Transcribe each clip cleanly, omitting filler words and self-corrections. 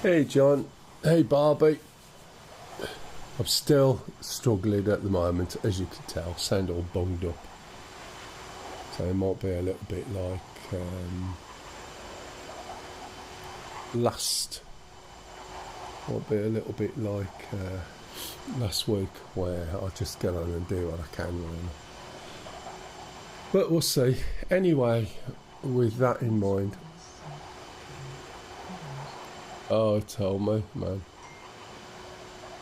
Hey John, hey Barbie. I'm still struggling at the moment, as you can tell. Sound all bunged up, so it might be a little bit like last. Might be a little bit like last week, where I just get on and do what I can, really. But we'll see. Anyway, with that in mind, oh, tell me, man.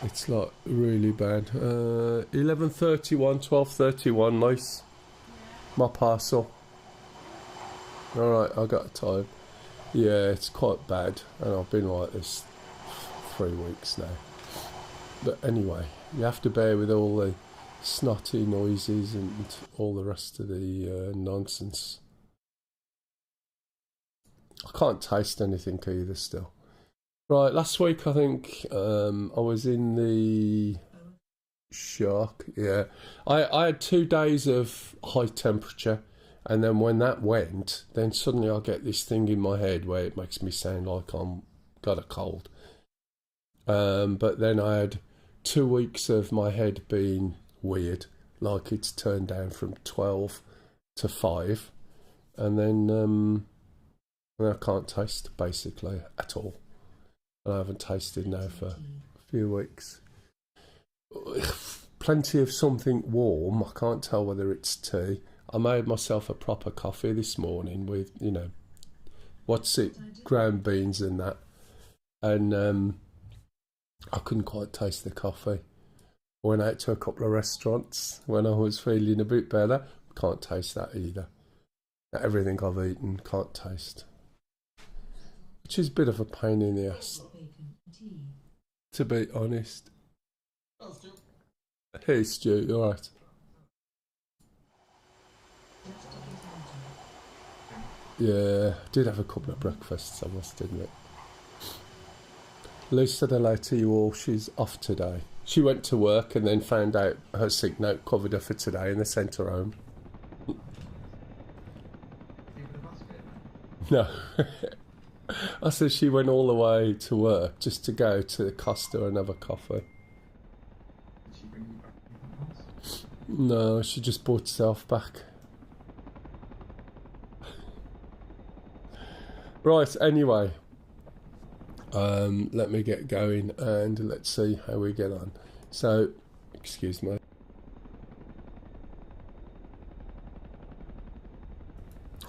It's like really bad. 11:31, 12:31. Nice. My parcel. Alright, I got time. Yeah, it's quite bad, and I've been like this 3 weeks now. But anyway, you have to bear with all the snotty noises and all the rest of the nonsense. I can't taste anything either still. Right, last week I think I was in the shock. Yeah, I had 2 days of high temperature, and then when that went, then suddenly I get this thing in my head where it makes me sound like I'm got a cold. But then I had 2 weeks of my head being weird, like it's turned down from 12 to 5, and then I can't taste basically at all. And I haven't tasted now for a few weeks. Plenty of something warm. I can't tell whether it's tea. I made myself a proper coffee this morning with, ground beans and that. And I couldn't quite taste the coffee. I went out to a couple of restaurants when I was feeling a bit better. Can't taste that either. Everything I've eaten, can't taste. Which is a bit of a pain in the ass, to be honest. Hey Stu, you alright? Yeah, I did have a couple of breakfasts, I must admit. Liz said hello to you all. She's off today. She went to work and then found out her sick note covered her for today and they sent her home. No. I said she went all the way to work just to go to Costa and have a coffee. Did she bring you back? No, she just brought herself back. Right, anyway. Let me get going and let's see how we get on. So, excuse me.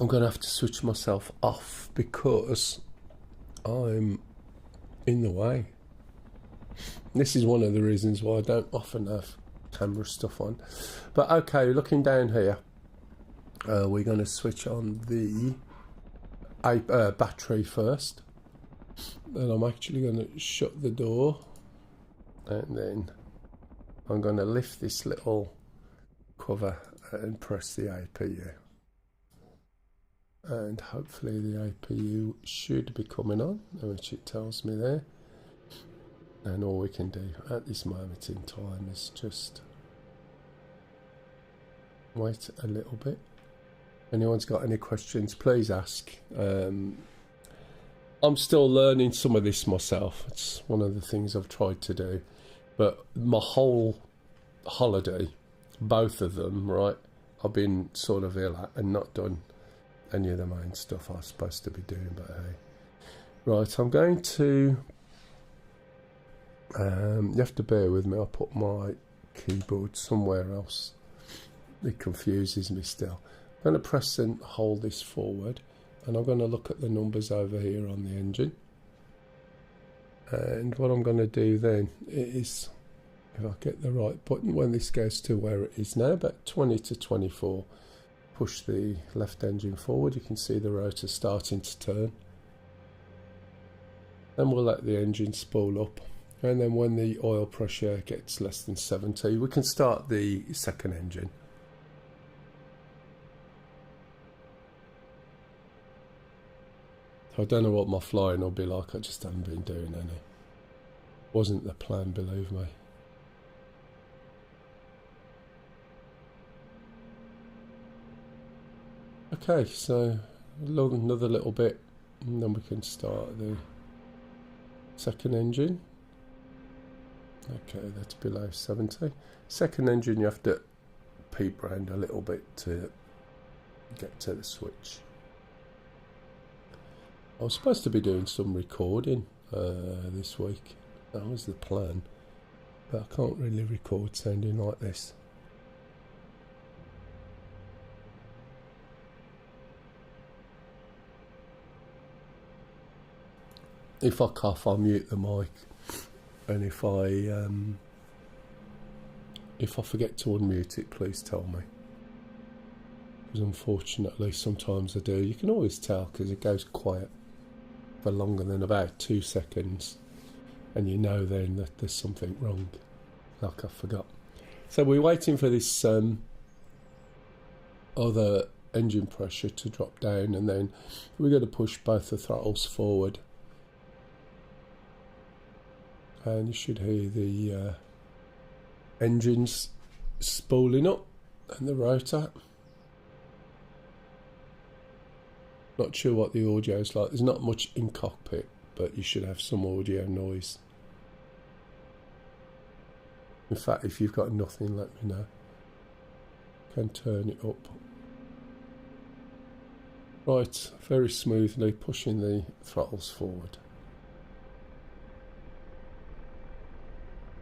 I'm going to have to switch myself off because I'm in the way. This is one of the reasons why I don't often have camera stuff on. But okay, looking down here, we're going to switch on the battery first. Then I'm actually going to shut the door, and then I'm going to lift this little cover and press the APU. And hopefully the APU should be coming on, which it tells me there. And all we can do at this moment in time is just wait a little bit. Anyone's got any questions, please ask. I'm still learning some of this myself. It's one of the things I've tried to do. But my whole holiday, both of them, right, I've been sort of ill at and not done any of the main stuff I was supposed to be doing, but hey. Right, I'm going to... you have to bear with me, I put my keyboard somewhere else. It confuses me still. I'm going to press and hold this forward, and I'm going to look at the numbers over here on the engine. And what I'm going to do then is, if I get the right button, when this goes to where it is now, about 20 to 24, push the left engine forward. You can see the rotor starting to turn. Then we'll let the engine spool up, and then when the oil pressure gets less than 70, we can start the second engine. I don't know what my flying will be like, I just haven't been doing any. Wasn't the plan, believe me. Okay, so another little bit, and then we can start the Second engine. Okay, that's below 70. Second engine, you have to peep around a little bit to get to the switch. I was supposed to be doing some recording this week. That was the plan. But I can't really record sounding like this. If I cough, I'll mute the mic. And if I forget to unmute it, please tell me. Because unfortunately, sometimes I do. You can always tell because it goes quiet for longer than about 2 seconds. And you know then that there's something wrong. Like I forgot. So we're waiting for this other engine pressure to drop down, and then we're going to push both the throttles forward. And you should hear the engines spooling up and the rotor. Not sure what the audio is like. There's not much in cockpit, but you should have some audio noise. In fact, if you've got nothing, let me know. Can turn it up. Right, very smoothly pushing the throttles forward.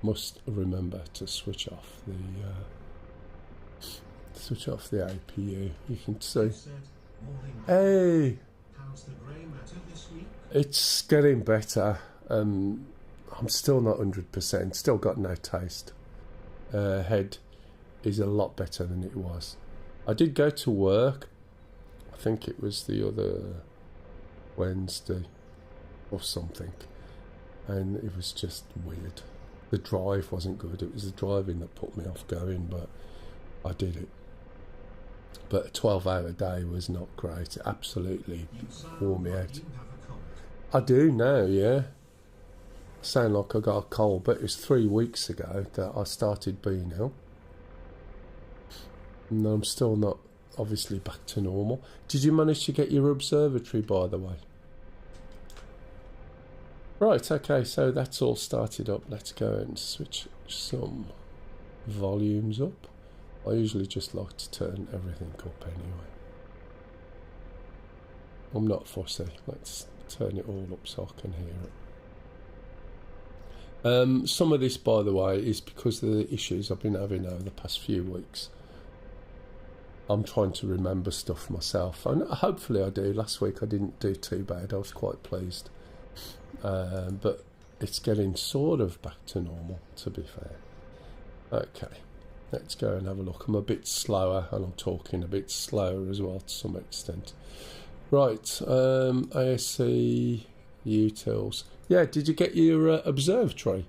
Must remember to switch off the APU. You can see. Hey, it's getting better. I'm still not 100%. Still got no taste. Head is a lot better than it was. I did go to work. I think it was the other Wednesday or something, and it was just weird. The drive wasn't good. It was the driving that put me off going, but I did it. But a 12-hour day was not great. It absolutely wore me out. I do now, yeah. I sound like I got a cold, but it was 3 weeks ago that I started being ill. And I'm still not obviously back to normal. Did you manage to get your observatory, by the way? Right, okay, so that's all started up. Let's go and switch some volumes up. I usually just like to turn everything up anyway. I'm not fussy. Let's turn it all up so I can hear it. Some of this, by the way, is because of the issues I've been having over the past few weeks. I'm trying to remember stuff myself, and hopefully I do. Last week I didn't do too bad. I was quite pleased. But it's getting sort of back to normal, to be fair. Okay, let's go and have a look. I'm a bit slower, and I'm talking a bit slower as well to some extent. Right, ASC utils. Yeah, did you get your observatory?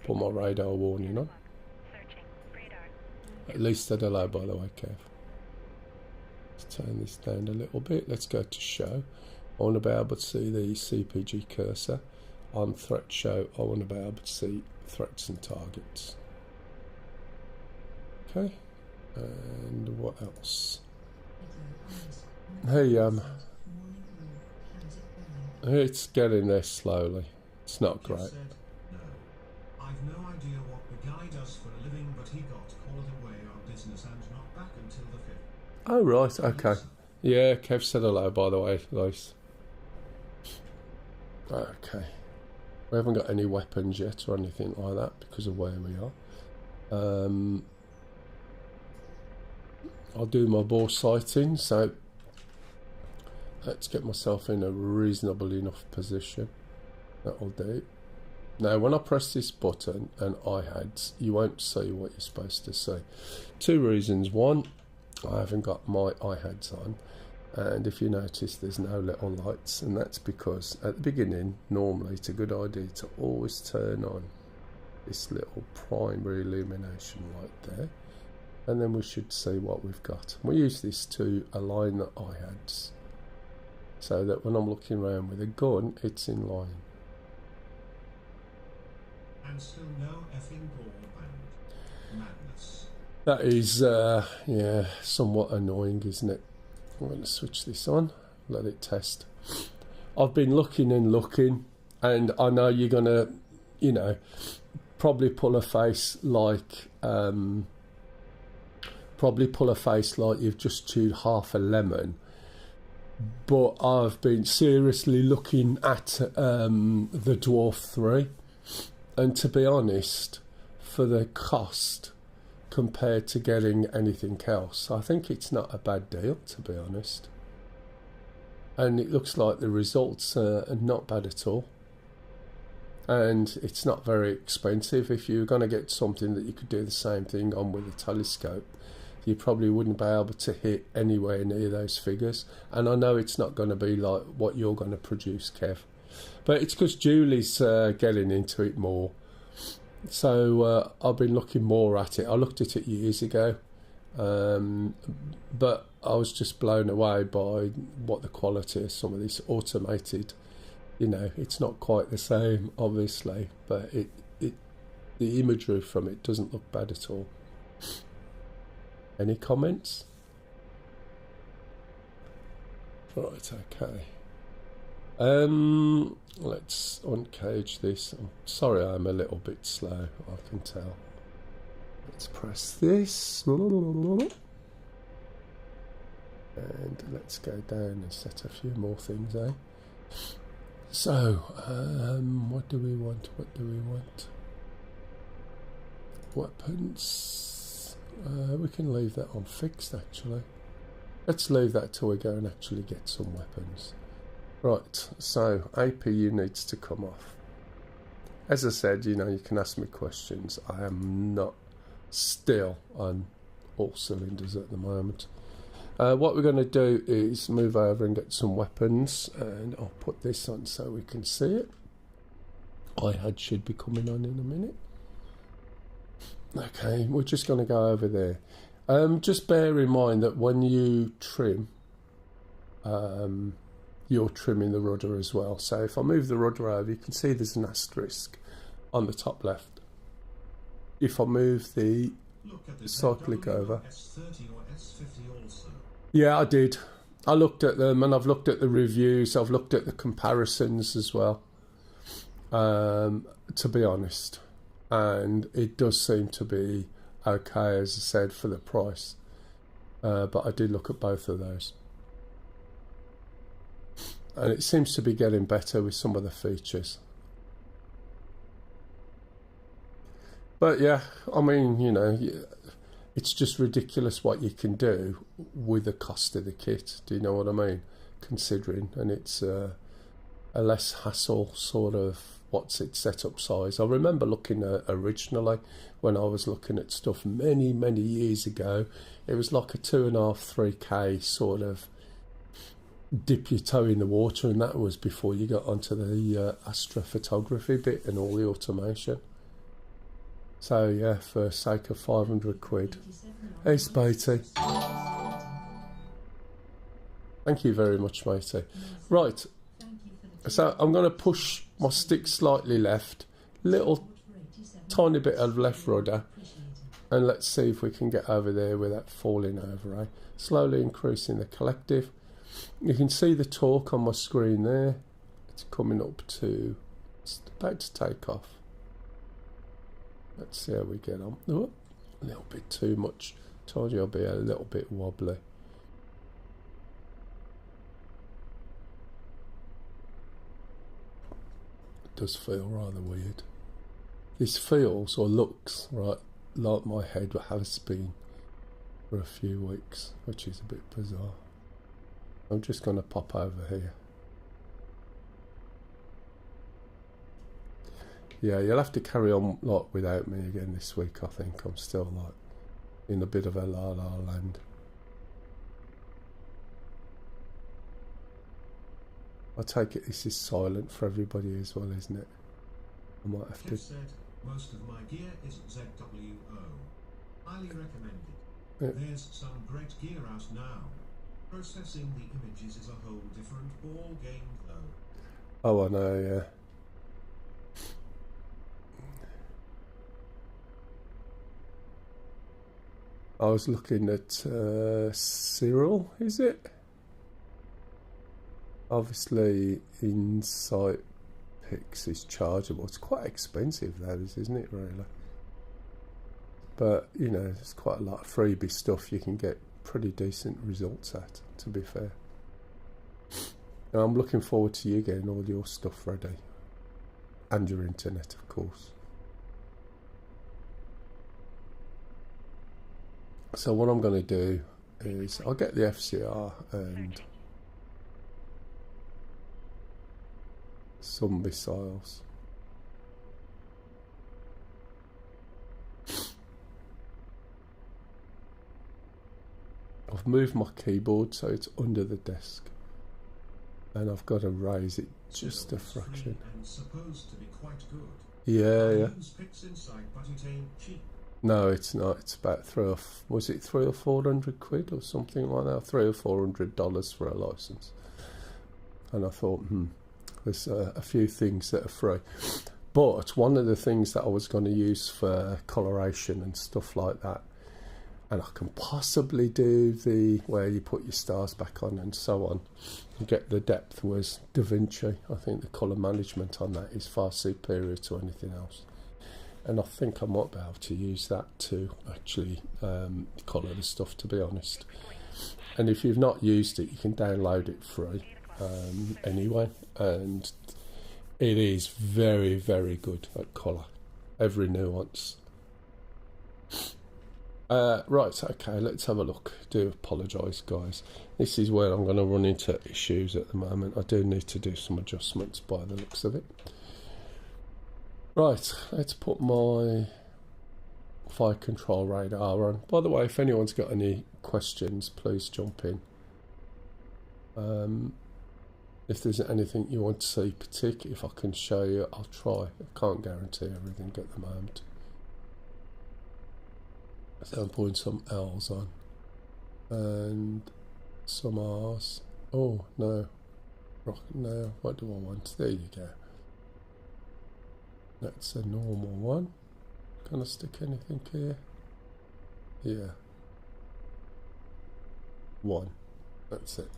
Put my radar warning on. At least said hello, by the way, Kev. Let's turn this down a little bit. Let's go to show. I want to be able to see the CPG cursor. On threat show, I want to be able to see threats and targets. Okay, and what else? Hey, it's getting there slowly. It's not great. I've no idea what the guy does for a living, but he got called away on business and not back until the 5th. Oh, right, okay. Yeah, Kev said hello, by the way, Lois. Okay. We haven't got any weapons yet or anything like that because of where we are. I'll do my bore sighting, so let's get myself in a reasonable enough position. That'll do. Now, when I press this button and iHads, you won't see what you're supposed to see. 2 reasons. One, I haven't got my iHads on. And if you notice, there's no little lights, and that's because at the beginning, normally it's a good idea to always turn on this little primary illumination light there, and then we should see what we've got. We use this to align the iHads so that when I'm looking around with a gun, it's in line. And still no effing broadband. Madness. That is, yeah, somewhat annoying, isn't it? I'm going to switch this on, let it test. I've been looking and looking, And I know you're gonna, you know, probably pull a face like you've just chewed half a lemon. But I've been seriously looking at the Dwarf 3, and to be honest, for the cost compared to getting anything else, I think it's not a bad deal, to be honest. And it looks like the results are not bad at all. And it's not very expensive. If you're going to get something that you could do the same thing on with a telescope, you probably wouldn't be able to hit anywhere near those figures. And I know it's not going to be like what you're going to produce, Kev. But it's because Julie's getting into it more. So I've been looking more at it. I looked at it years ago. But I was just blown away by what the quality of some of this automated, you know, it's not quite the same, obviously, but the imagery from it doesn't look bad at all. Any comments? Right, okay. Let's uncage this. I'm sorry I'm a little bit slow, I can tell. Let's press this. And let's go down and set a few more things, eh? So, what do we want? What do we want? Weapons. We can leave that on fixed, actually. Let's leave that till we go and actually get some weapons. Right, so APU needs to come off. As I said, you know, you can ask me questions. I am not still on all cylinders at the moment. What we're going to do is move over and get some weapons, and I'll put this on so we can see it. iHUD should be coming on in a minute. Okay, we're just going to go over there. Just bear in mind that when you trim, you're trimming the rudder as well. So if I move the rudder over, you can see there's an asterisk on the top left. If I move the cyclic over, S30 or S50 also. yeah, I did. I looked at them, and I've looked at the reviews. I've looked at the comparisons as well, to be honest. And it does seem to be okay, as I said, for the price. But I did look at both of those. And it seems to be getting better with some of the features. But yeah, I mean, you know, it's just ridiculous what you can do with the cost of the kit. Do you know what I mean? Considering, and it's a less hassle sort of what's its setup size. I remember looking at originally when I was looking at stuff many years ago. It was like a 2.5, 3K sort of dip your toe in the water, and that was before you got onto the astrophotography bit and all the automation. So yeah, for sake of 500 quid. Hey Spatey. Thank you very much, matey. Right, so I'm going to push my stick slightly left, little tiny bit of left rudder, and let's see if we can get over there without falling over, eh? Slowly increasing the collective. You can see the torque on my screen there. It's coming up to, it's about to take off. Let's see how we get on. Oh, a little bit too much. Told you I'll be a little bit wobbly. It does feel rather weird. This feels or looks right like my head has been for a few weeks, which is a bit bizarre. I'm just going to pop over here. Yeah, you'll have to carry on like without me again this week. I think I'm still like in a bit of a la land. I take it this is silent for everybody as well, isn't it? I might have to. Said, most of my gear is ZWO. Highly recommended. Yeah. There's some great gear out now. Processing the images is a whole different ball game though. Oh, I know, yeah. I was looking at Cyril, is it? Obviously, Insight picks is chargeable. It's quite expensive, that is, isn't it, really? But, you know, there's quite a lot of freebie stuff you can get pretty decent results at, to be fair. And I'm looking forward to you getting all your stuff ready. And your internet, of course. So what I'm going to do is I'll get the FCR and some missiles. I've moved my keyboard so it's under the desk, and I've got to raise it just a fraction. And supposed to be quite good. Yeah. Picks inside, but it ain't cheap. No, it's not. It's about was it £300 or £400 or something like that? $300 or $400 for a license. And I thought, there's a few things that are free. But one of the things that I was going to use for coloration and stuff like that, and I can possibly do the where you put your stars back on and so on and get the depth, was DaVinci. I think the colour management on that is far superior to anything else. And I think I might be able to use that to actually colour the stuff, to be honest. And if you've not used it, you can download it free anyway. And it is very, very good at colour. Every nuance. Right, okay, let's have a look. Do apologise, guys. This is where I'm going to run into issues at the moment. I do need to do some adjustments by the looks of it. Right, let's put my fire control radar on. By the way, if anyone's got any questions, please jump in. If there's anything you want to see particularly, if I can show you, I'll try. I can't guarantee everything at the moment. So I'm putting some L's on and some R's. Oh no, no, what do I want? There you go. That's a normal one. Can I stick anything here? Yeah. 1. That's it.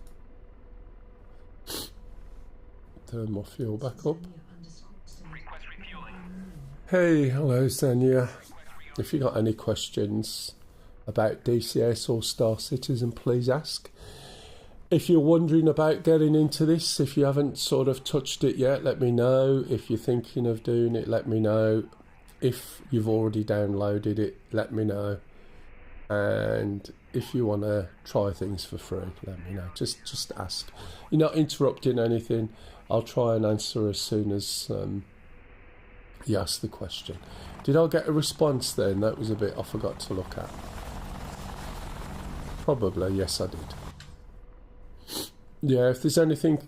Turn my fuel back up. Hey, hello Zania. If you got any questions about DCS or Star Citizen, please ask. If you're wondering about getting into this, if you haven't sort of touched it yet, let me know. If you're thinking of doing it, let me know. If you've already downloaded it, let me know. And if you want to try things for free, let me know. Just ask. You're not interrupting anything. I'll try and answer as soon as you ask the question. Did I get a response then? That was a bit I forgot to look at. Probably, yes I did. Yeah, if there's anything,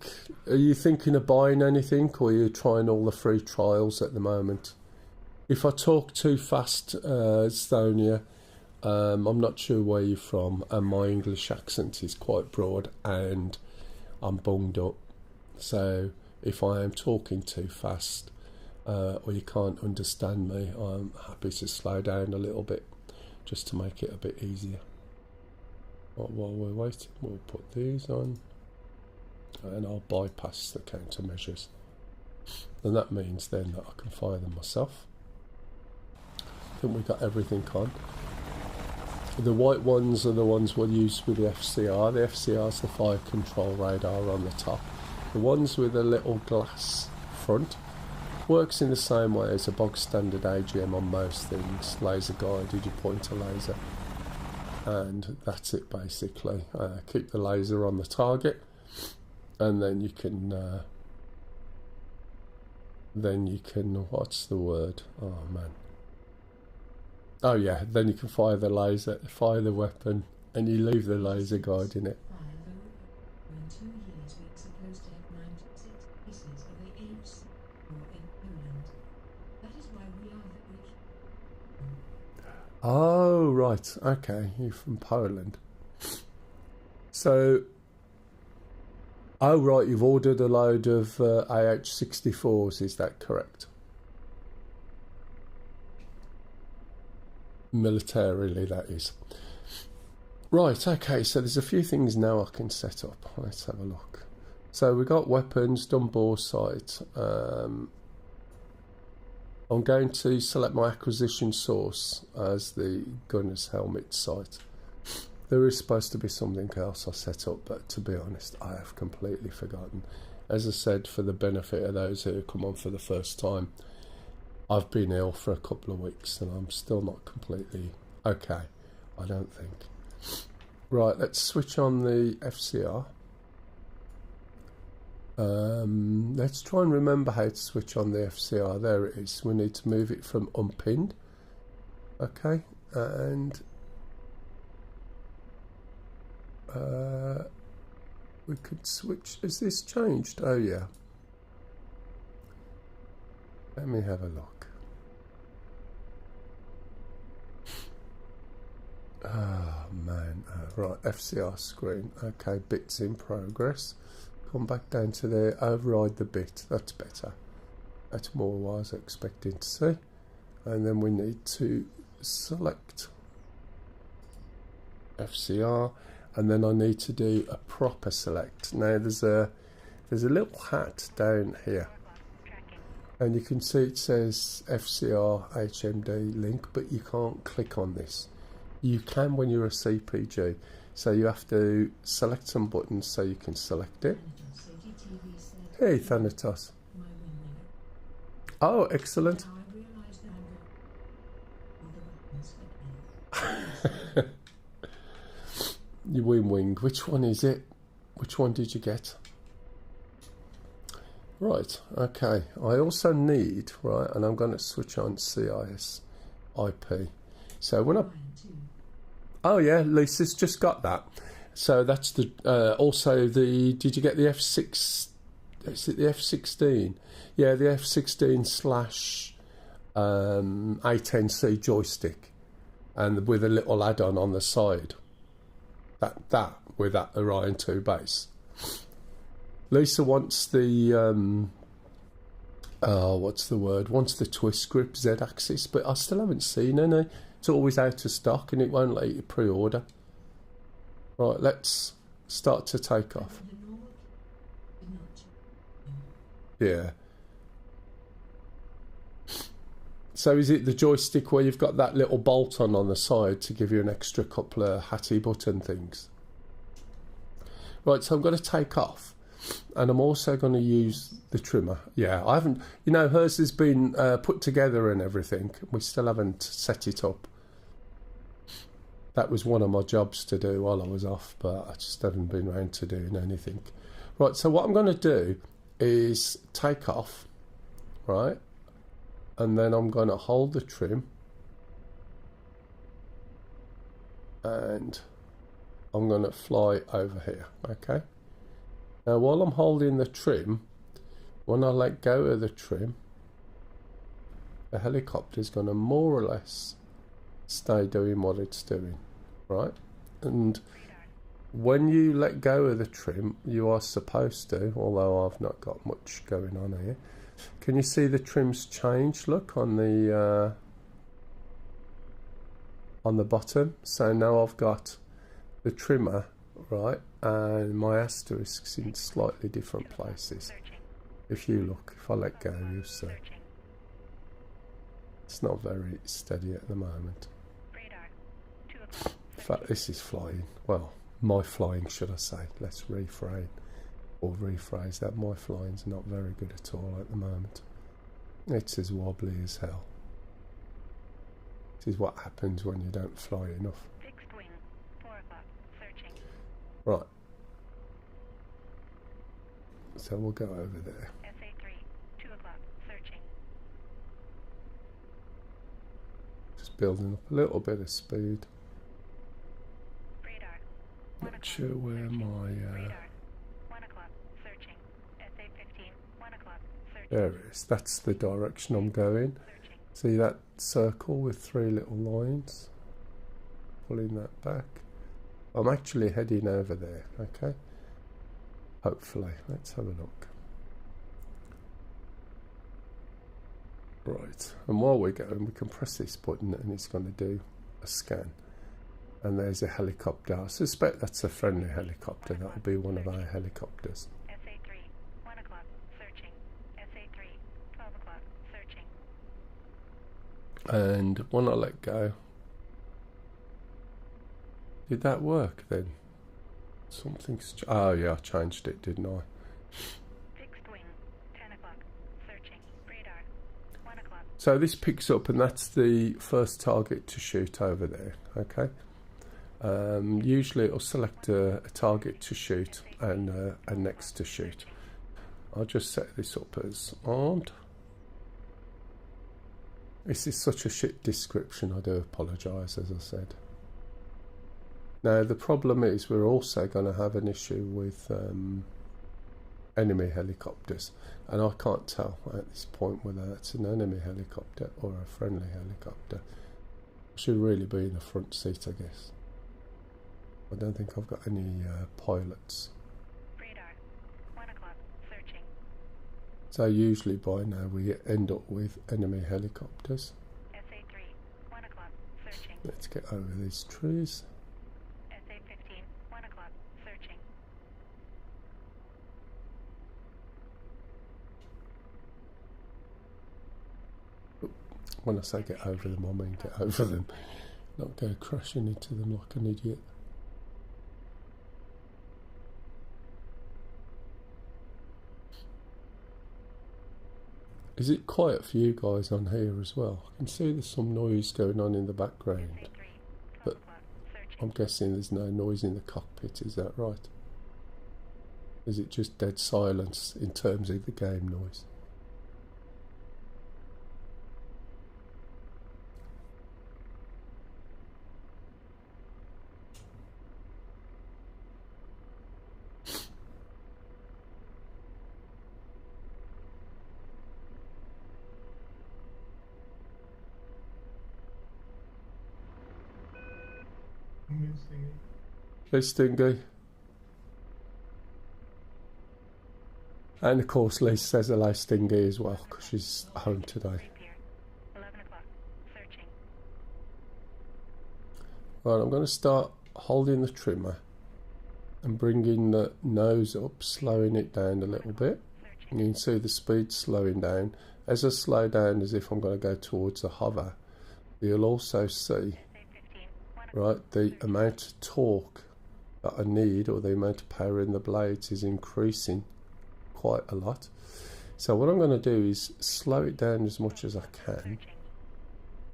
are you thinking of buying anything, or are you trying all the free trials at the moment? If I talk too fast, Estonia, I'm not sure where you're from, and my English accent is quite broad, and I'm bunged up. So if I am talking too fast, or you can't understand me, I'm happy to slow down a little bit, just to make it a bit easier. While we're waiting, we'll put these on. And I'll bypass the countermeasures, and that means then that I can fire them myself. I think we got everything on. The white ones are the ones we'll use with the FCR. The FCR is the fire control radar on the top. The ones with a little glass front works in the same way as a bog standard AGM on most things. Laser guided, you point a laser, and that's it basically. Keep the laser on the target. And then you can, what's the word? Oh man. Oh yeah, then you can fire the laser, fire the weapon, and you leave the laser guide in it. In 2 years we're supposed to have 96 pieces of the H4 in Poland. That is why we are the Oh right, okay, you're from Poland. So, oh right, you've ordered a load of AH-64s, is that correct? Militarily, that is. Right, okay, so there's a few things now I can set up. Let's have a look. So we got weapons, done bore sight. I'm going to select my acquisition source as the gunner's helmet sight. There is supposed to be something else I set up, but to be honest, I have completely forgotten. As I said, for the benefit of those who come on for the first time, I've been ill for a couple of weeks and I'm still not completely okay, I don't think. Right, let's switch on the FCR. Let's try and remember how to switch on the FCR. There it is. We need to move it from unpinned. Okay, and we could switch. Has this changed? Oh yeah. Let me have a look. Oh man. Right, FCR screen. Okay, bits in progress. Come back down to there, override the bit. That's better. That's more what I was expecting to see. And then we need to select FCR, and then I need to do a proper select. Now there's a little hat down here, and you can see it says FCR HMD link, but you can't click on this. You can when you're a CPG. So you have to select some buttons so you can select it. Hey, Thanatos. Oh, excellent. You wing. Which one is it? Which one did you get? Right, okay. I also need, right, and I'm going to switch on CIS IP. So when I... Oh yeah, Lisa's just got that. So that's the also the. Did you get the F6? Is it the F16? Yeah, the F16 / A10C joystick, and with a little add-on on the side. That with that Orion 2 base. Lisa wants the what's the word? Wants the twist grip Z-axis, but I still haven't seen any. It's always out of stock and it won't let you pre-order. Right, let's start to take off. Yeah. So is it the joystick where you've got that little bolt on the side to give you an extra couple of hatty button things? Right, so I'm going to take off. And I'm also going to use the trimmer. Yeah, I haven't... You know, hers has been put together and everything. We still haven't set it up. That was one of my jobs to do while I was off, but I just haven't been around to doing anything. Right, so what I'm going to do is take off, right? And then I'm going to hold the trim. And I'm going to fly over here, okay? Now, while I'm holding the trim, when I let go of the trim, the helicopter's going to more or less stay doing what it's doing, right? And when you let go of the trim, you are supposed to, although I've not got much going on here, can you see the trim's change? Look on the bottom. So now I've got the trimmer, right, and my asterisks in slightly different places. If you look, if I let go, you'll see. It's not very steady at the moment. In fact, this is flying. Well, my flying, should I say. Let's rephrase that. My flying's not very good at all at the moment. It's as wobbly as hell. This is what happens when you don't fly enough. Fixed wing, 4 o'clock, searching. Right. So we'll go over there. SA3, 2 o'clock, searching. Just building up a little bit of speed. Radar, 1 Not o'clock, sure where searching. my... Radar, 1 o'clock, searching. SA15, 1 o'clock, searching. There it is. That's the direction I'm going. Searching. See that circle with 3 little lines? Pulling that back. I'm actually heading over there, okay? Hopefully. Let's have a look. Right. And while we're going, we can press this button and it's going to do a scan. And there's a helicopter. I suspect that's a friendly helicopter. That'll be one of our helicopters. SA3, And when I let go, did that work then? Something's... oh yeah, I changed it, didn't I? Fixed wing, 10 o'clock. Searching. Radar. 1 o'clock. So this picks up, and that's the first target to shoot over there, okay? Usually it'll select a target to shoot and a next to shoot. I'll just set this up as armed. This is such a shit description, I do apologise, as I said. Now the problem is we're also going to have an issue with enemy helicopters, and I can't tell at this point whether it's an enemy helicopter or a friendly helicopter. I should really be in the front seat, I guess. I don't think I've got any pilots. Radar. 1 o'clock. Searching. So usually by now we end up with enemy helicopters. SA3. 1 o'clock. Searching. Let's get over these trees. SA15. 1 o'clock. Searching. When I say get over them, I mean get over them. Not go crashing into them like an idiot. Is it quiet for you guys on here as well? I can see there's some noise going on in the background, SA3. 12 but o'clock. Searching. I'm guessing there's no noise in the cockpit, is that right? Is it just dead silence in terms of the game noise? Hey Stingy. And of course Liz says hello Stingy as well, because she's home today. Repair. 11 o'clock. Searching. Right, I'm going to start holding the trimmer and bringing the nose up, slowing it down a little bit. And you can see the speed slowing down. As I slow down, as if I'm going to go towards the hover, you'll also see, SA15. 1 o'clock. right, the amount of torque that I need, or the amount of power in the blades, is increasing quite a lot. So what I'm going to do is slow it down as much as I can. Searching.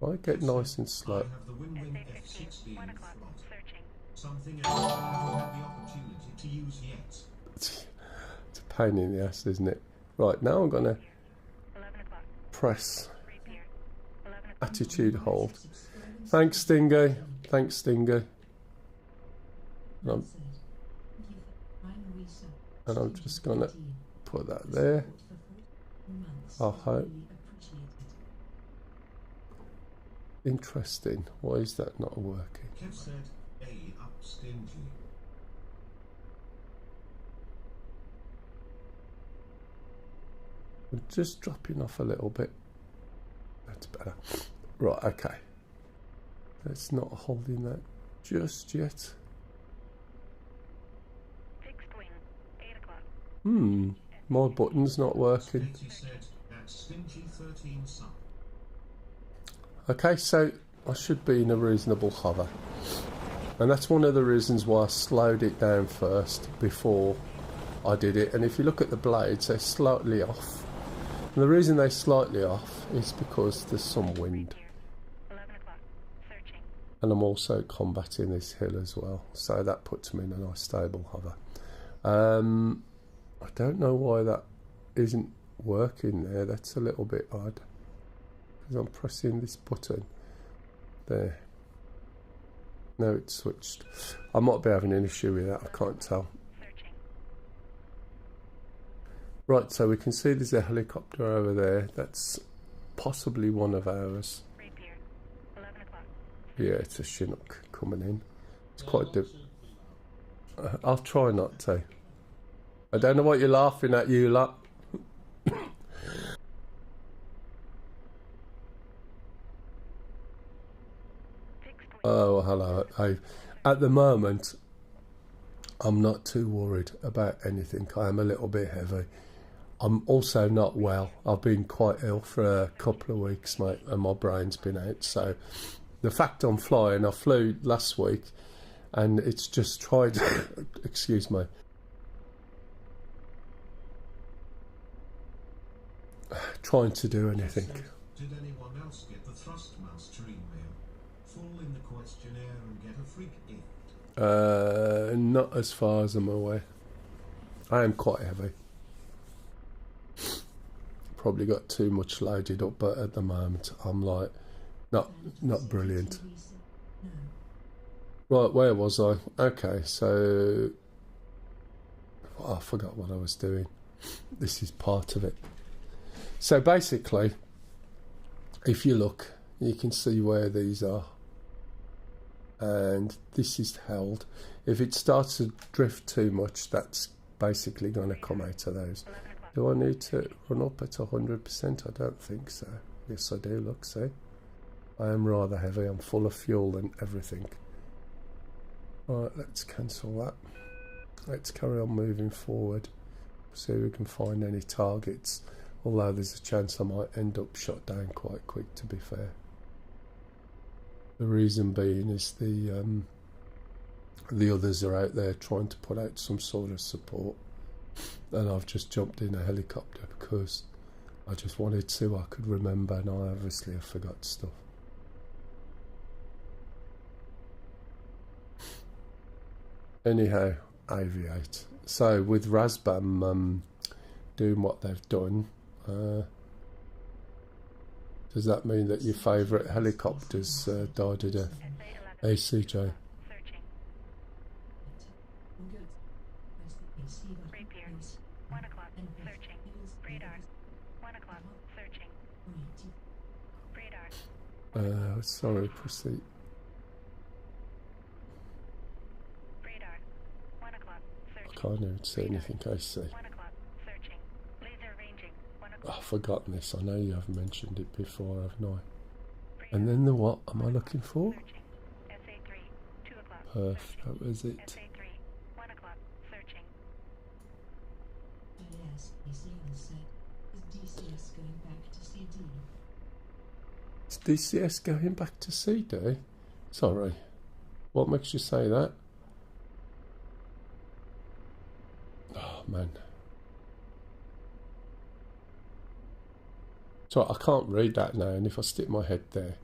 I get nice and I slow. have the Win-Win SA15. F-16 1 o'clock. front. Searching. Something else I haven't had the opportunity to use yet. It's a pain in the ass, isn't it? Right, now I'm going to 11 o'clock. press Repair. 11 o'clock. attitude hold. Thanks Stingy. Thanks Stingy. And I'm just going to put that there. I hope. Interesting. Why is that not working? Kev said, A up stingy. We're just dropping off a little bit. That's better. Right, okay. Let's not holding that just yet. Fixed wing. 8 o'clock. My button's not working. Katie said, that's stingy 13 son. Okay, so I should be in a reasonable hover. And that's one of the reasons why I slowed it down first before I did it. And if you look at the blades, they're slightly off. And the reason they're slightly off is because there's some wind. Repair. 11 o'clock. Searching. And I'm also combating this hill as well. So that puts me in a nice stable hover. I don't know why that isn't working there. That's a little bit odd. Because I'm pressing this button. There. Now it's switched. I might be having an issue with that. I can't tell. Searching. Right, so we can see there's a helicopter over there. That's possibly one of ours. Repair. 11 o'clock. Yeah, it's a Chinook coming in. It's quite I'll try not to. I don't know what you're laughing at, you lot. Fixed wing. Oh, hello. At the moment, I'm not too worried about anything. I am a little bit heavy. I'm also not well. I've been quite ill for a couple of weeks, mate, and my brain's been out. So the fact I'm flying, I flew last week, and it's just tried, excuse me, trying to do anything. Did anyone else get the Thrust Master email? Fall in the questionnaire and get a freak gift. Not as far as I'm aware. I am quite heavy. Probably got too much loaded up, but at the moment I'm like not brilliant. Right, where was I? Okay, so I forgot what I was doing. This is part of it. So basically, if you look, you can see where these are, and this is held. If it starts to drift too much, that's basically going to come out of those. Do I need to run up at 100%? I don't think so. Yes, I do. Look, see, I am rather heavy. I'm full of fuel and everything. Right, let's cancel that. Let's carry on moving forward. See if we can find any targets. Although there's a chance I might end up shot down quite quick, to be fair. The reason being is the others are out there trying to put out some sort of support, and I've just jumped in a helicopter because I just wanted to. I could remember, and I obviously have forgot stuff. Anyhow, aviate. So with Razbam doing what they've done, does that mean that your favourite helicopters died a death? ACJ. Rapier, 1 o'clock, searching. Radar, 1 o'clock, searching. Radar, Sorry, proceed. radar, 1 o'clock, searching. I can't even see anything I see. 1 o'clock, searching. Laser ranging, 1 o'clock. I've forgotten this. I know you have mentioned it before, haven't I? And then the what am I looking for? Searching. SA3, 2 o'clock. Perth, that was it. SA3, 1 o'clock, searching. Yes, Zealand said, is DCS going back to CD? Is DCS going back to CD? Sorry. What makes you say that? Oh, man. So I can't read that now, and if I stick my head there,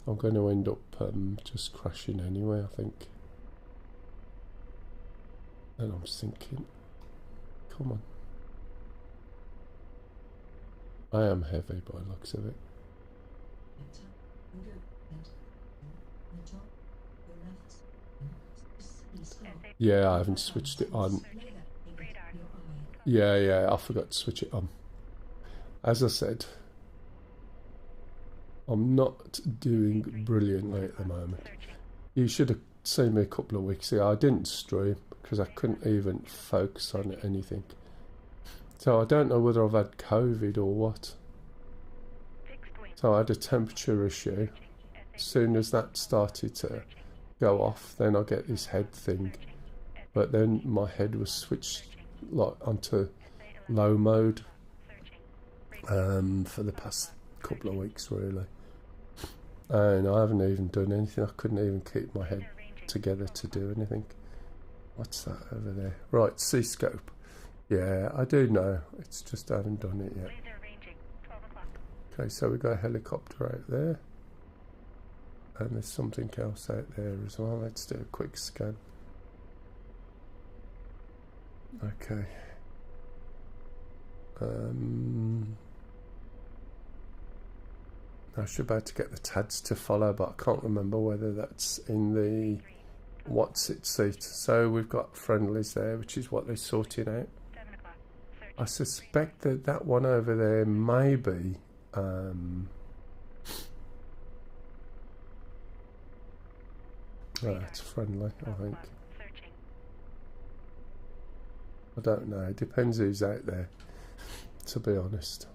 I'm going to end up just crashing anyway, I think. And I'm just thinking, come on. I am heavy by the looks of it. Yeah, I haven't switched it on. Radar, Yeah, I forgot to switch it on. As I said, I'm not doing brilliantly at the moment. searching. You should have seen me a couple of weeks ago. I didn't stream because I couldn't even focus on anything. So I don't know whether I've had COVID or what. Fixed wing, So I had a temperature issue. As soon as that started to go off, then I get this head thing. But then my head was switched like onto low mode for the past couple of weeks, really. And I haven't even done anything. I couldn't even keep my head together to do anything. What's that over there? Right, C-scope. Yeah, I do know. It's just I haven't done it yet. laser ranging, 12 o'clock. Okay, so we got a helicopter out there. And there's something else out there as well. Let's do a quick scan. Okay. I should be able to get the TADs to follow, but I can't remember whether that's in the what's it seat. So we've got friendlies there, which is what they're sorting out. 7 o'clock, searching. I suspect that that one over there may be it's friendly, I 12 think. o'clock, searching. I don't know. It depends who's out there, to be honest.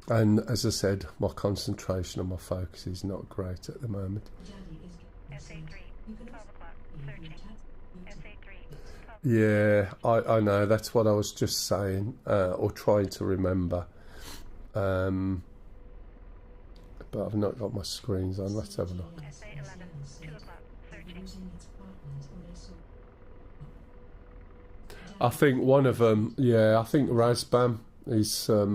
And as I said, my concentration and my focus is not great at the moment. Daddy is getting SA3, sent. You can 12 also o'clock, leave your searching. chat. SA3, 12 Yeah, I know. That's what I was just saying, or trying to remember. But I've not got my screens on. Let's have a look. SA 11, 2 o'clock, searching. Losing its partners or their soul. I think one of them, yeah, I think Razbam is, I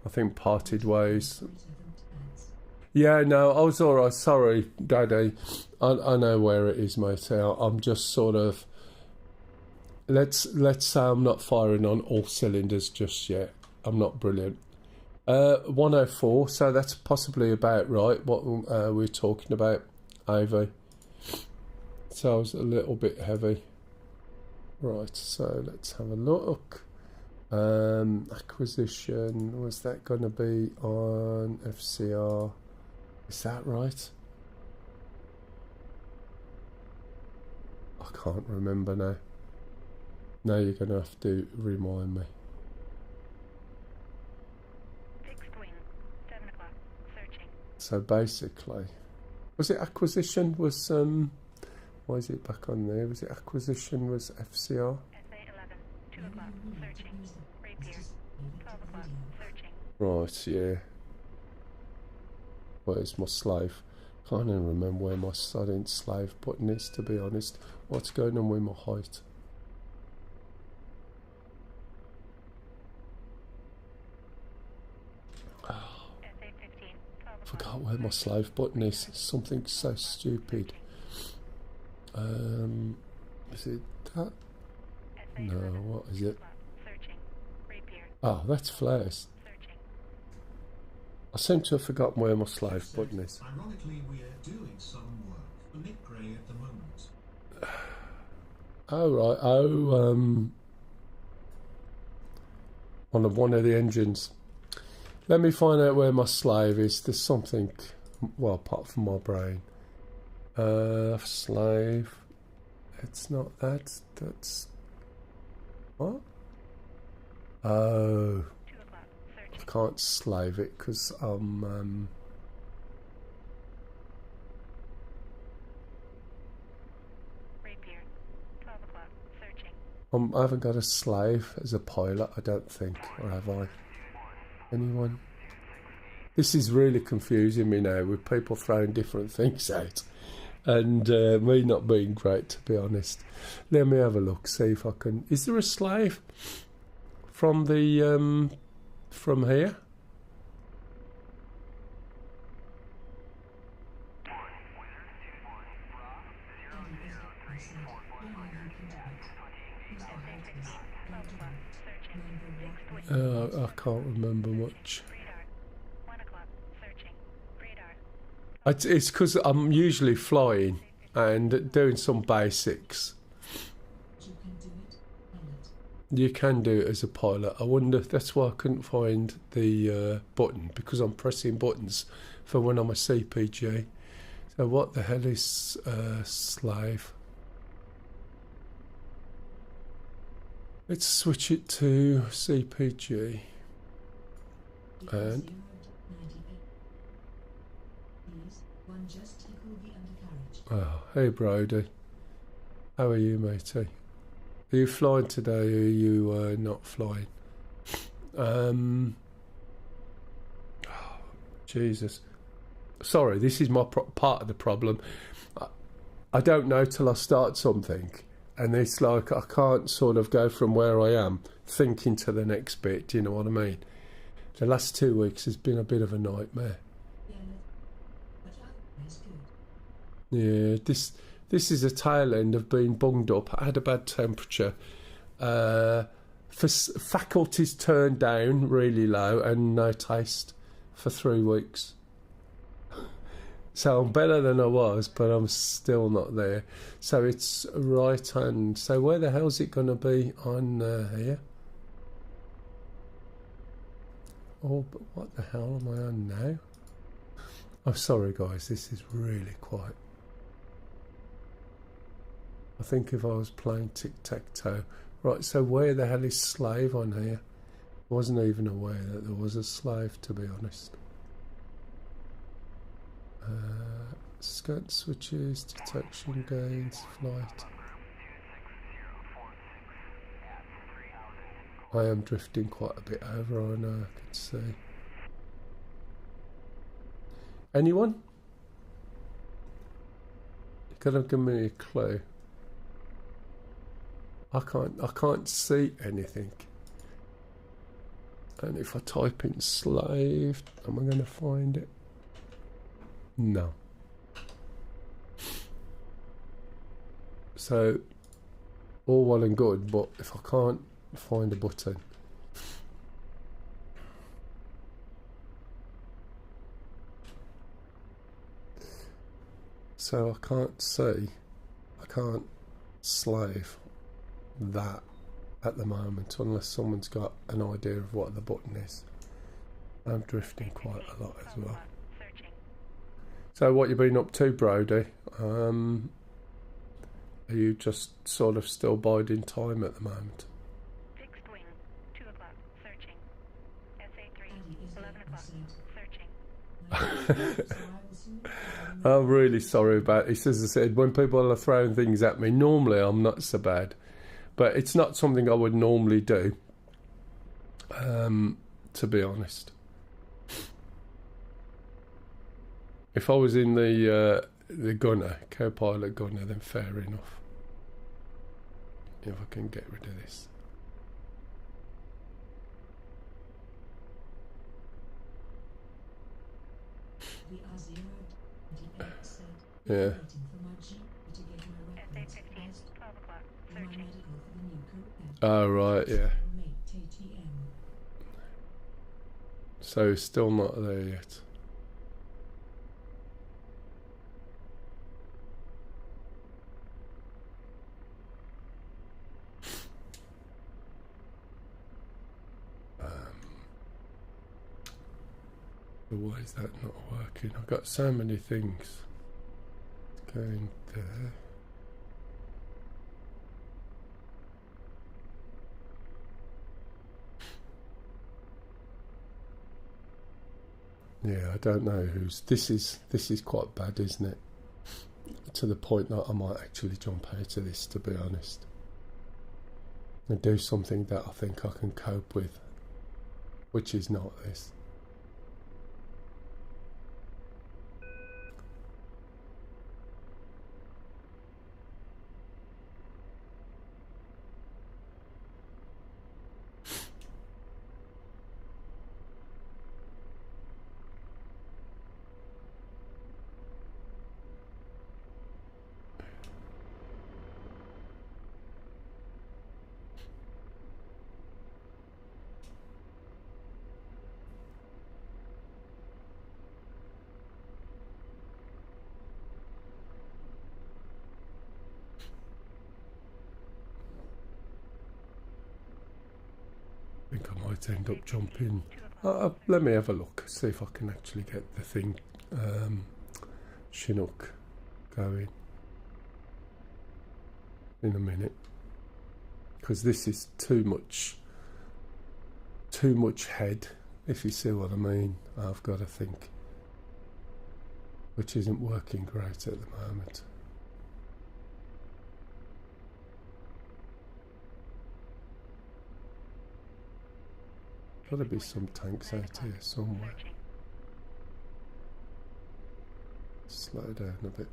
think parted ways. Yeah, no, I was all right. Sorry, Daddy. I know where it is, mate. I'm just sort of. Let's say I'm not firing on all cylinders just yet. I'm not brilliant. 104. So that's possibly about right. What we're talking about, AV. So I was a little bit heavy. Right. So let's have a look. Acquisition. Was that going to be on FCR? Is that right? I can't remember now. Now you're going to have to remind me. Fixed wing, 7 o'clock, searching. So basically, was it acquisition? Was why is it back on there? Was it acquisition? Was FCR? SA 11, 2 o'clock, searching. Rapier, 12 o'clock, searching. Right, yeah. Where's my slave? Can't even remember where my sodding slave button is, to be honest. What's going on with my height? SA 15, 12 o'clock. Forgot where my slave button is. Something so stupid. Is it that? SA No, 11, what is 2 it? o'clock, searching. Rapier, Oh, that's flares. searching. I seem to have forgotten where my slave button is. Ironically, we are doing some work for Nick Gray at the moment. Oh, right. Oh, on one of the engines. Let me find out where my slave is. There's something, well, apart from my brain. Slave. It's not that. That's. What? Oh. 2 o'clock, I searching. can't slave it because I'm. Rapier, 12 o'clock, searching. I haven't got a slave as a pilot, I don't think, or have I? Anyone? This is really confusing me now with people throwing different things out and me not being great, to be honest. Let me have a look, see if I can. Is there a slave from the from here? I can't remember much. Radar, 1 o'clock, searching. Radar, It's because I'm usually flying and doing some basics. You can do it, pilot. You can do it as a pilot. I wonder, that's why I couldn't find the button, because I'm pressing buttons for when I'm a CPG. So what the hell is slave? Let's switch it to CPG. And 0 98. Please, one just tickle the undercarriage. oh, hey Brody, how are you, matey? Are you flying today? Or are you not flying? Oh, Jesus. Sorry, this is my part of the problem. I don't know till I start something, and it's like I can't sort of go from where I am thinking to the next bit. Do you know what I mean? The last 2 weeks has been a bit of a nightmare. Yeah, but otherwise good. Yeah, this is a tail end of being bunged up. I had a bad temperature. Faculties turned down really low and no taste for 3 weeks. So I'm better than I was, but I'm still not there. So it's right hand. So where the hell's it going to be on here? Oh, but what the hell am I on now? Oh, sorry guys, this is really quiet. I think if I was playing tic-tac-toe. Right, so where the hell is slave on here? I wasn't even aware that there was a slave, to be honest. Scan switches, detection gains, flight. I am drifting quite a bit over, I know, I can see. Anyone? You gotta give me a clue. I can't see anything. And if I type in slave, am I gonna find it? No. So, all well and good, but if I can't find a button, so I can't see, I can't slave that at the moment unless someone's got an idea of what the button is. I'm drifting quite a lot as well. So what you been up to, Brody? Are you just sort of still biding time at the moment? Fixed wing, 2 o'clock, searching. SA3, 11 o'clock, searching. I'm really sorry about it. He says, I said, when people are throwing things at me, normally I'm not so bad. But it's not something I would normally do, to be honest. If I was in the gunner, co-pilot gunner, then fair enough. If I can get rid of this. Yeah. SA15, 12 o'clock, searching. Oh, right, yeah. So still not there yet. Why is that not working? I've got so many things going there. Yeah, I don't know who's this is quite bad, isn't it? To the point that I might actually jump out of this, to be honest. And do something that I think I can cope with, which is not this. I think I might end up jumping. Let me have a look, see if I can actually get the thing, Chinook, going in a minute. Because this is too much head, if you see what I mean, I've got to think. Which isn't working great at the moment. Gotta be some tanks out here somewhere. Slow down a bit.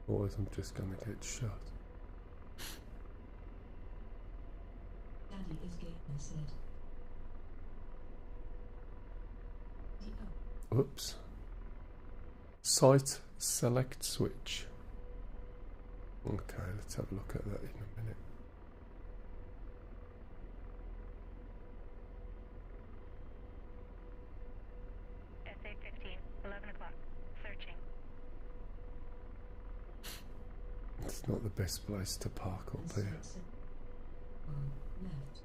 Otherwise I'm just gonna get shot. Daddy is gay, I said. Oops. Site select switch. Okay, let's have a look at that in a minute. SA15, 11 o'clock, searching. It's not the best place to park up here. Left.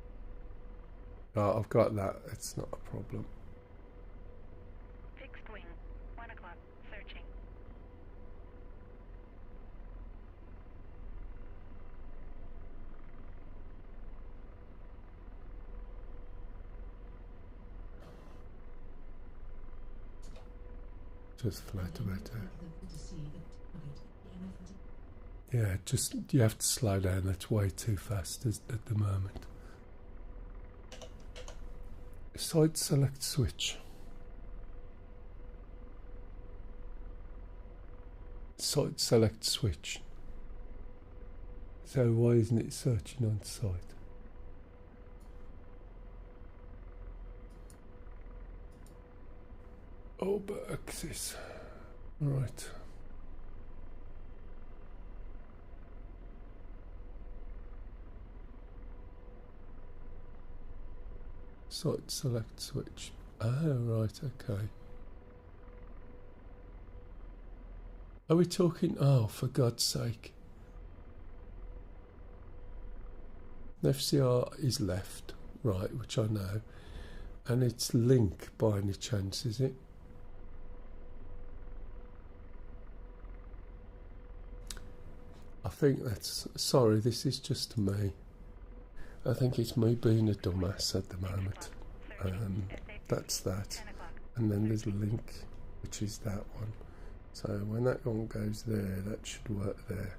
Oh, I've got that, it's not a problem. Fixed wing, 1 o'clock, searching. just float about there. Click the vid to see the target EMF. Yeah, just you have to slow down. That's way too fast at the moment. Side select switch. Site select switch. So why isn't it searching on site? Over axis. Right. Site select switch. Oh, right, okay. Are we talking? Oh, for God's sake. FCR is left, right, which I know. And it's link by any chance, is it? I think that's... Sorry, this is just me. I think it's me being a dumbass at the moment. That's that. And then there's link, which is that one. So when that one goes there, that should work there.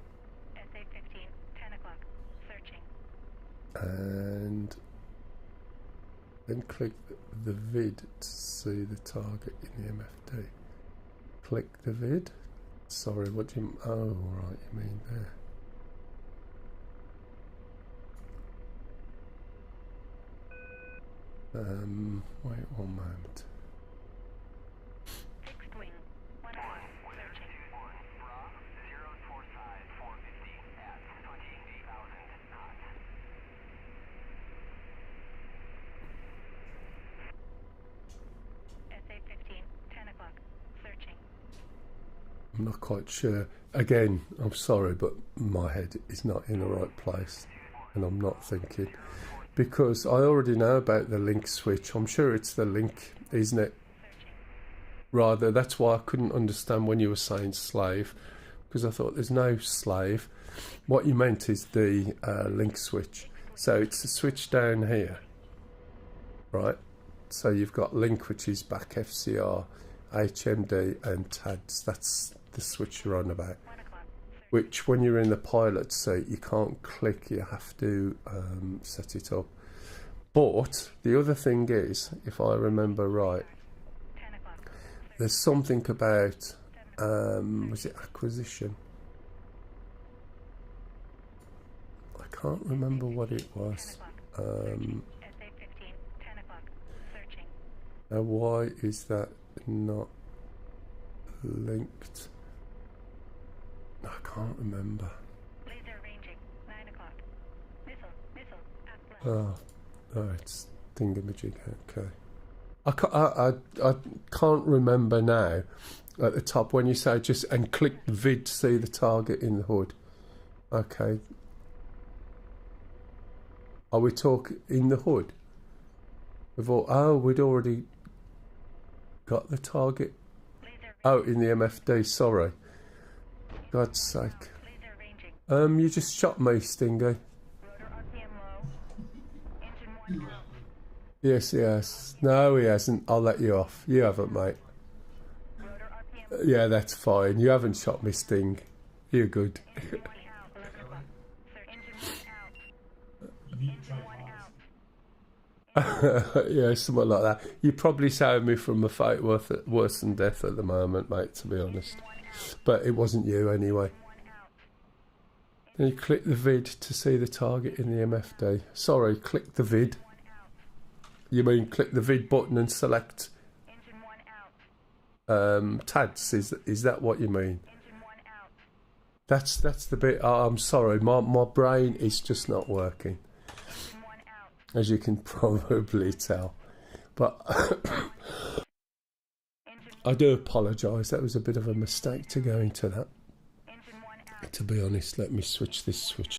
SA-15, 10 o'clock, searching. And then click the vid to see the target in the MFD. Click the vid. Sorry, what do you... Oh, right, you mean there. Wait one moment. Fixed wing, 1 hour, searching. SA-15, 10 o'clock, searching. I'm not quite sure. Again, I'm sorry, but my head is not in the right place, and I'm not thinking. Because I already know about the link switch. I'm sure it's the link, isn't it? Rather, that's why I couldn't understand when you were saying slave, because I thought there's no slave. What you meant is the link switch. So it's a switch down here, right? So you've got link, which is back FCR, HMD, and TADS. That's the switch you're on about. Which, when you're in the pilot seat, you can't click, you have to set it up. But the other thing is, if I remember right, there's something about, was it acquisition? I can't remember what it was. Now, why is that not linked? I can't remember. Laser ranging, 9 o'clock. Missile, at left. Oh, it's thingamajig. Okay. I can't remember now. At the top, when you say just and click the vid to see the target in the hood. Okay. Are we talking in the hood? We'd already got the target. Oh, in the MFD. Sorry. God's sake. You just shot me, Stingy. Yes, he has. No, he hasn't. I'll let you off. You haven't, mate. Yeah, that's fine. You haven't shot me, Sting. You're good. Yeah, something like that. You probably saved me from a fight worse than death at the moment, mate, to be honest. But it wasn't you anyway. Then you click the vid to see the target in the MFD. Sorry, click the vid. You mean click the vid button and select TADS? Is that what you mean? That's the bit. Oh, I'm sorry, my brain is just not working, as you can probably tell. But I do apologise. That was a bit of a mistake to go into that. To be honest, let me switch this switch.